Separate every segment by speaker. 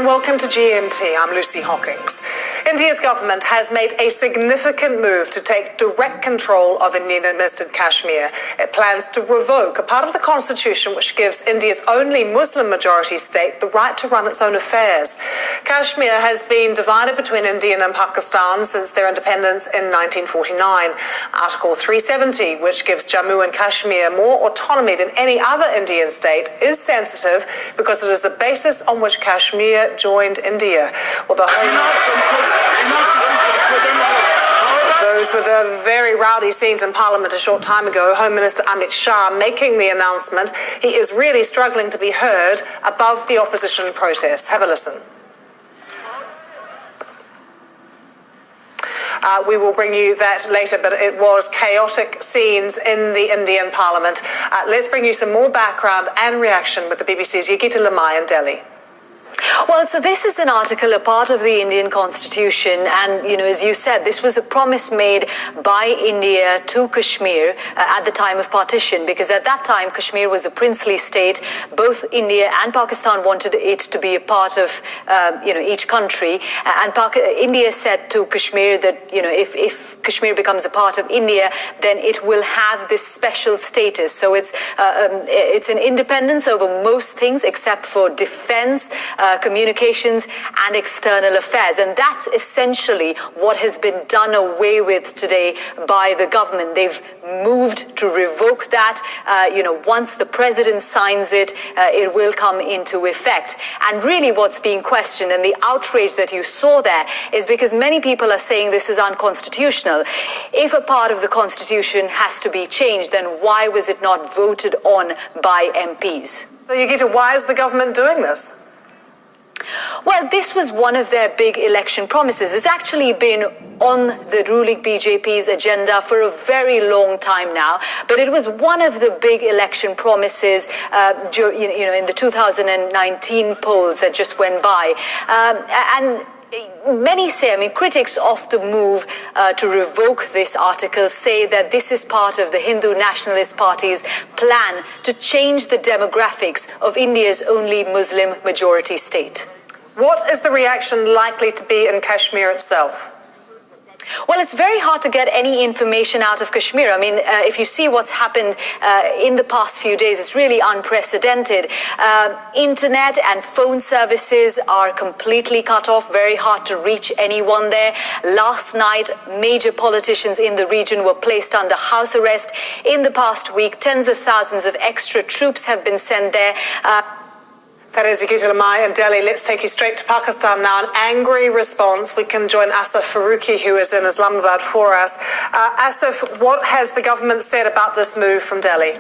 Speaker 1: and welcome to GMT. I'm Lucy Hawkins. India's government has made a significant move to take direct control of Indian-administered Kashmir. It plans to revoke a part of the constitution which gives India's only Muslim-majority state the right to run its own affairs. Kashmir has been divided between India and Pakistan since their independence in 1949. Article 370, which gives Jammu and Kashmir more autonomy than any other Indian state, is sensitive because it is the basis on which Kashmir joined India. Well, those were the very rowdy scenes in Parliament a short time ago. Home Minister Amit Shah making the announcement. He is really struggling to be heard above the opposition protests. Have a listen. We will bring you that later, but it was chaotic scenes in the Indian Parliament. Let's bring you some more background and reaction with the BBC's Yogita Lamai in Delhi.
Speaker 2: Well, so this is an article, a part of the Indian Constitution, and, as you said, this was a promise made by India to Kashmir at the time of partition, because at that time, Kashmir was a princely state. Both India and Pakistan wanted it to be a part of, each country, and India said to Kashmir that, if Kashmir becomes a part of India, then it will have this special status. So it's an independence over most things except for defense, communications and external affairs. And that's essentially what has been done away with today by the government. They've moved to revoke that. Once the president signs it, it will come into effect. And really what's being questioned and the outrage that you saw there is because many people are saying this is unconstitutional. If a part of the constitution has to be changed, then why was it not voted on by MPs?
Speaker 1: So Yogita, why is the government doing this?
Speaker 2: Well, this was one of their big election promises. It's actually been on the ruling BJP's agenda for a very long time now, but it was one of the big election promises, in the 2019 polls that just went by. And many say, critics of the move to revoke this article say that this is part of the Hindu Nationalist Party's plan to change the demographics of India's only Muslim majority state.
Speaker 1: What is the reaction likely to be in Kashmir itself?
Speaker 2: Well, it's very hard to get any information out of Kashmir. If you see what's happened in the past few days, it's really unprecedented. Internet and phone services are completely cut off, very hard to reach anyone there. Last night, major politicians in the region were placed under house arrest. In the past week, tens of thousands of extra troops have been sent there.
Speaker 1: That is Yogita Lamai in Delhi. Let's take you straight to Pakistan now. An angry response. We can join Asif Faruqi, who is in Islamabad, for us. Asif, what has the government said about this move from Delhi?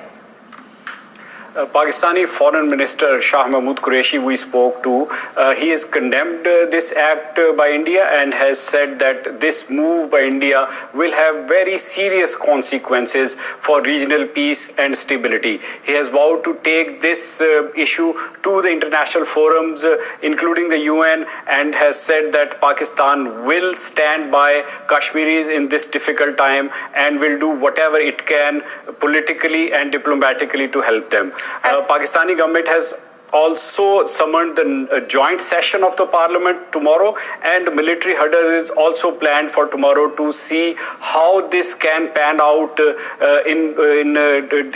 Speaker 3: Pakistani Foreign Minister Shah Mahmood Qureshi we spoke to, he has condemned this act by India and has said that this move by India will have very serious consequences for regional peace and stability. He has vowed to take this issue to the international forums, including the UN, and has said that Pakistan will stand by Kashmiris in this difficult time and will do whatever it can politically and diplomatically to help them. Pakistani government has also summoned the joint session of the parliament tomorrow, and military huddle is also planned for tomorrow to see how this can pan out in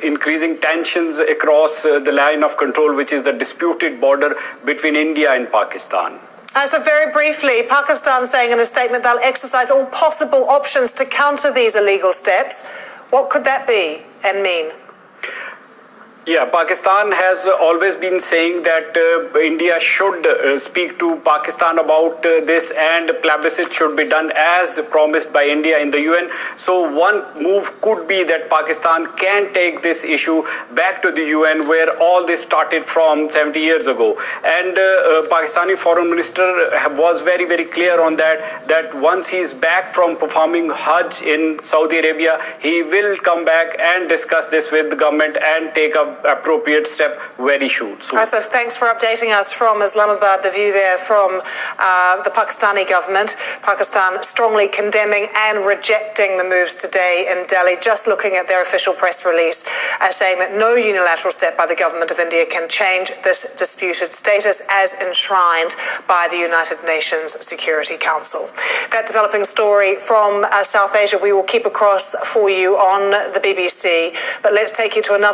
Speaker 3: increasing tensions across the line of control, which is the disputed border between India and Pakistan.
Speaker 1: So very briefly, Pakistan saying in a statement they'll exercise all possible options to counter these illegal steps. What could that be and mean?
Speaker 3: Yeah, Pakistan has always been saying that India should speak to Pakistan about this, and plebiscite should be done as promised by India in the UN. So one move could be that Pakistan can take this issue back to the UN, where all this started from 70 years ago. And Pakistani Foreign Minister was very, very clear on that once he's back from performing Hajj in Saudi Arabia, he will come back and discuss this with the government and take up appropriate step very soon.
Speaker 1: So thanks for updating us from Islamabad, the view there from the Pakistani government. Pakistan strongly condemning and rejecting the moves today in Delhi, just looking at their official press release, saying that no unilateral step by the government of India can change this disputed status as enshrined by the United Nations Security Council. That developing story from South Asia we will keep across for you on the BBC, but let's take you to another